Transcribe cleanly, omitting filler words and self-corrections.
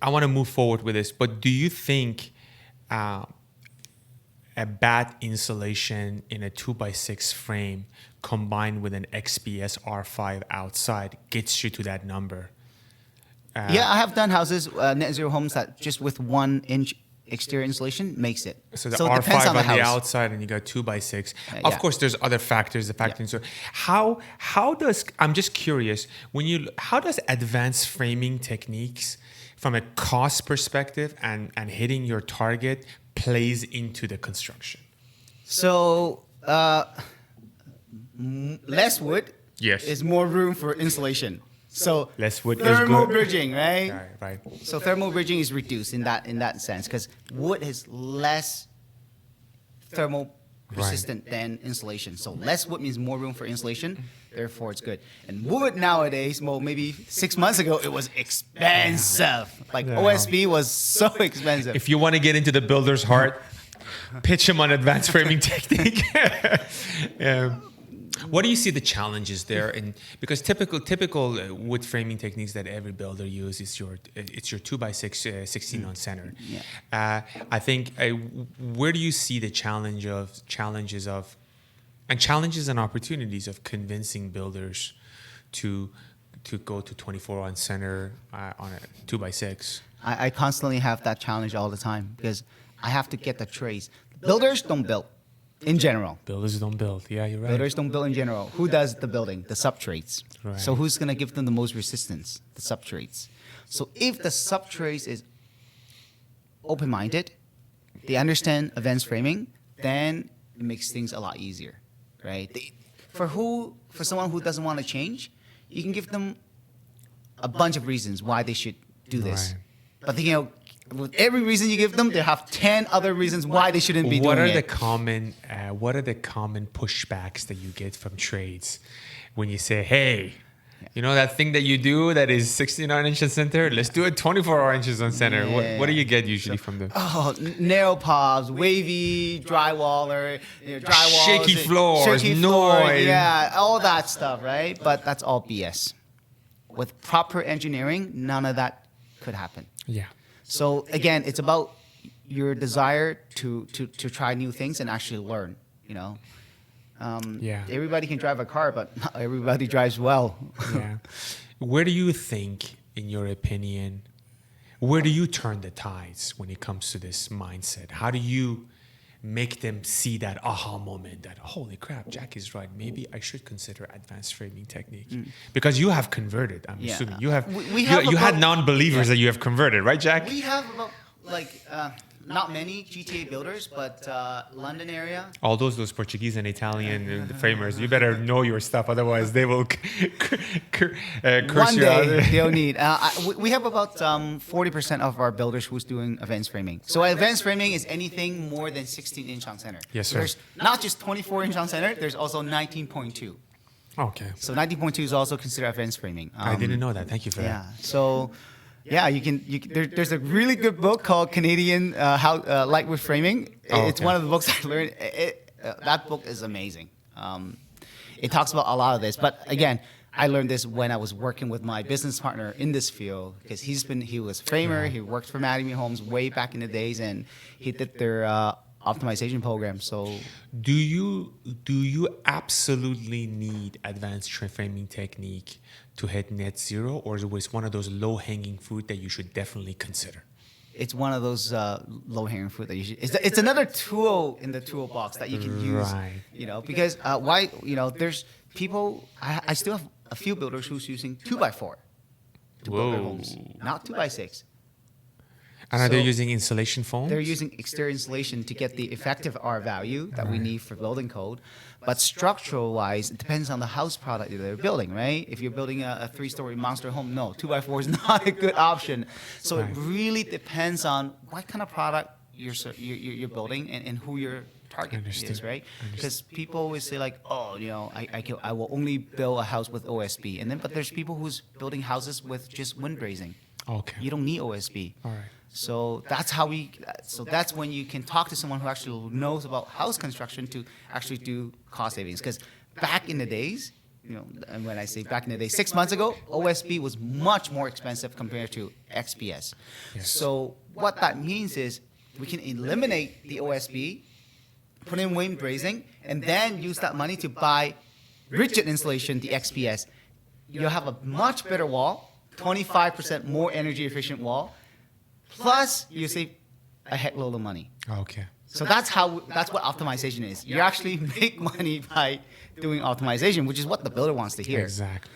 I want to move forward with this, but do you think a bad insulation in a 2x6 frame combined with an XPS R5 outside gets you to that number? Yeah, I have done houses, net zero homes that just with 1 inch exterior insulation makes it. So the it R5 depends on the the house. outside, and you got 2x6. Yeah. Of course, there's other factors that factor into it. How does, I'm just curious, how does advanced framing techniques from a cost perspective and hitting your target plays into the construction? So less wood is more room for insulation. So less wood is thermal good. bridging, right? Right. So thermal bridging is reduced in that sense because wood is less thermal resistant than insulation. So less wood means more room for insulation. Therefore, it's good. And wood nowadays, well, maybe 6 months ago, it was expensive. Like OSB was so expensive. If you want to get into the builder's heart, pitch him on advanced framing technique. What do you see the challenges there? And because typical wood framing techniques that every builder uses, it's your 2x6 16 on center. Yeah. I think where do you see the challenges and opportunities of convincing builders to go to 24 on center on a 2x6? I constantly have that challenge all the time because I have to get the trades. Builders don't build. In general. Builders don't build. Yeah, you're right. Builders don't build in general. Who does the building? The subtrades. Right. So who's going to give them the most resistance? The subtrades. So if the subtrades is open-minded, they understand advanced framing, then it makes things a lot easier, right? For someone who doesn't want to change, you can give them a bunch of reasons why they should do this. Right. But with every reason you give them, they have 10 other reasons why they shouldn't be doing it. What are the common pushbacks that you get from trades when you say, hey, you know that thing that you do that is 69 inches center? Let's do it 24 inches on center. Yeah. What do you get usually from them? Oh, narrow pops, wavy drywall, drywall, shaky floors, noise. Yeah, all that stuff, right? But that's all BS. With proper engineering, none of that could happen. Yeah. So again, it's about your desire to try new things and actually learn. Everybody can drive a car, but not everybody drives well. Yeah. Where do you think, in your opinion, where do you turn the tides when it comes to this mindset? How do you make them see that aha moment that, holy crap, Jack is right. Maybe I should consider advanced framing technique. Because you have converted, I'm assuming. You have you had non-believers that you have converted, right, Jack? We have about not many GTA builders, but London area. All those Portuguese and Italian framers, you better know your stuff, otherwise they will curse One you out. day they'll need. We have about 40% of our builders who's doing advanced framing. So advanced framing is anything more than 16 inch on center. Yes, sir. There's not just 24 inch on center. There's also 19.2. Okay. So 19.2 is also considered advanced framing. I didn't know that. Thank you for that. So. Yeah, there's a really good book called Canadian Light Wood Framing. It's one of the books I learned. That book is amazing. It talks about a lot of this. But again, I learned this when I was working with my business partner in this field because he was a framer. He worked for Mattamy Homes way back in the days, and he did their optimization program. So, do you absolutely need advanced framing technique to hit net zero, or is it one of those low-hanging fruit that you should definitely consider? It's one of those low-hanging fruit that you should. It's another tool in the toolbox that you can use. Right. Because there's people. I still have a few builders who's using 2x4 to build their homes, not 2x6. And are they using insulation foam? They're using exterior insulation to get the effective R value that we need for building code. But structural-wise, it depends on the house product that they're building, right? If you're building a 3-story monster home, no, 2x4 is not a good option. So it really depends on what kind of product you're building and who your target is, right? Because people always say I will only build a house with OSB, but there's people who's building houses with just wind brazing. Okay. You don't need OSB. All right. So that's when you can talk to someone who actually knows about house construction to actually do cost savings. Because back in the days, and when I say back in the day, 6 months ago, OSB was much more expensive compared to XPS. Yes. So what that means is we can eliminate the OSB, put in wind brazing, and then use that money to buy rigid insulation, the XPS. You'll have a much better wall, 25% more energy efficient wall, plus you save a heckload of money. Okay. So that's what optimization is. You actually make money by doing optimization, which is what the builder wants to hear. Exactly.